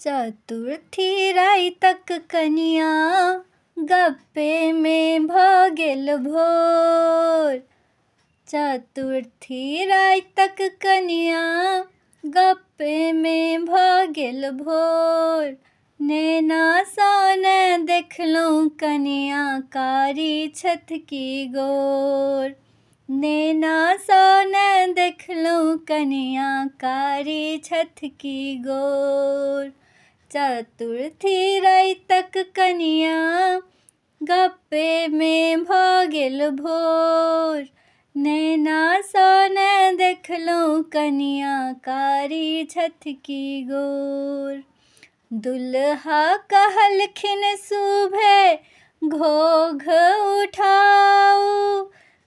चतुर्थी राइ तक कनिया गप्पे में भ गेल भोर। चतुर्थी राइ तक कनिया गप्पे में भ गेल भोर। नैना सँ नै देखलहुँ कनिया कारी छथ की गोर। नैना सँ नै देखलहुँ कनिया कारी छथ की गोर। चतुर्थी राइ तक कनिया गप्पे में भ गेल भोर। नैना सँ नै देखलहुँ कनिया कारी छथ की गोर। दुल्हा कहलखिन सुभे घोघ उठाऊ।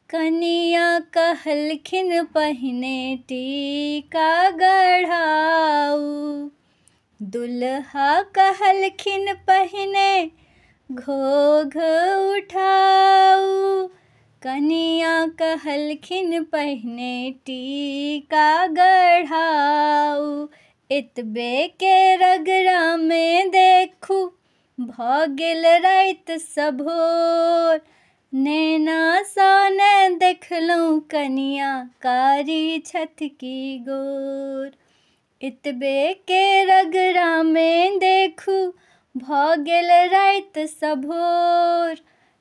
कनिया कहलखिन पहिने टीका गढ़ाऊ। दुल्हा कहलखिन पहिने घोघ उठाऊ। कनिया कहलखिन पहिने टीका गढ़ाऊ। एतबे के रगड़ा में देखू भ गेल राइत सँ भोर। नैना सँ नै देखलहुँ कनिया कारी छथ की गोर। एतबे के रगड़ा में देखू भ गेल राइत सँ भोर।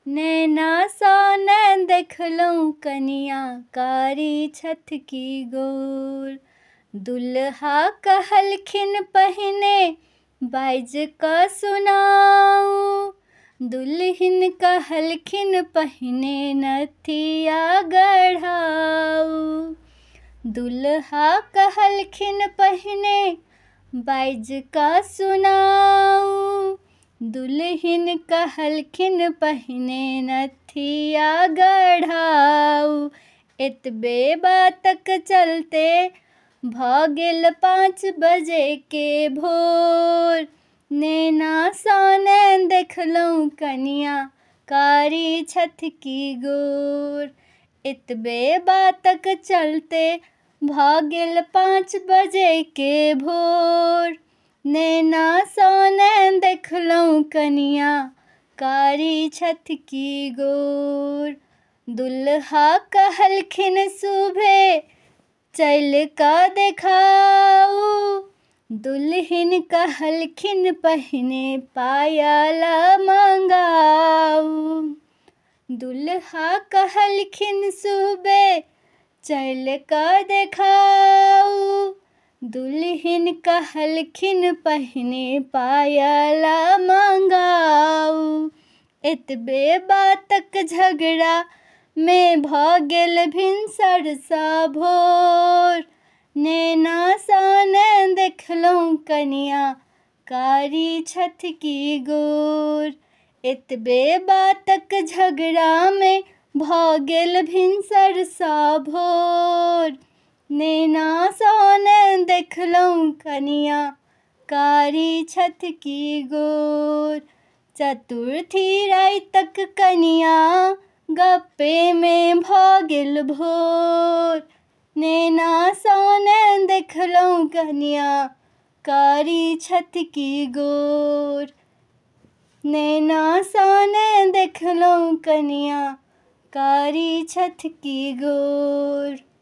नैना सँ नै देखलहुँ कनिया कारी छथ की गोर। दुल्हा कहलखिन पहिने बाजि कऽ सुनाऊ। दुल्हिन कहलखिन पहिने नथिया गढ़ाऊ। दुल्हा कहलखिन पहिने बाजि कऽ सुनाऊ। दुल्हिन कहलखिन पहिने नथिया गढ़ाऊ। एतबे बातक चलते भ गेल 5 बजे के भोर। नैना सँ नै देखलहुँ कनिया कारी छथ की गोर। एतबे बातक चलते भ गेल 5 बजे के भोर। नैना सँ नै देखलहुँ कनिया कारी छथ की गोर। दुल्हा कहलखिन सुभे चलि कऽ देखाऊ। दुल्हिन कहलखिन पहिने पायल मंगाऊ। दुल्हा कहलखिन सुबे चलि कऽ देखाऊ। दुल्हिन कहलखिन पहिने पायल मंगाऊ। एतबे बातक झगड़ा में भ गेल भिनसर सँ भोर। नैना सँ नै देखलहुँ कनिया कारी छथ की गोर। एतबे बातक झगड़ा में भ गेल भिनसर सँ भोर। नैना सँ नै देखलहुँ कनिया कारी छथ की गोर। चतुर्थी राइ तक कनिया गप्पे में भ गेल भोर। नैना सँ नै देखलहुँ कनिया कारी छथ की गोर। नैना सँ नै देखलहुँ कनिया कारी छथ की गोर।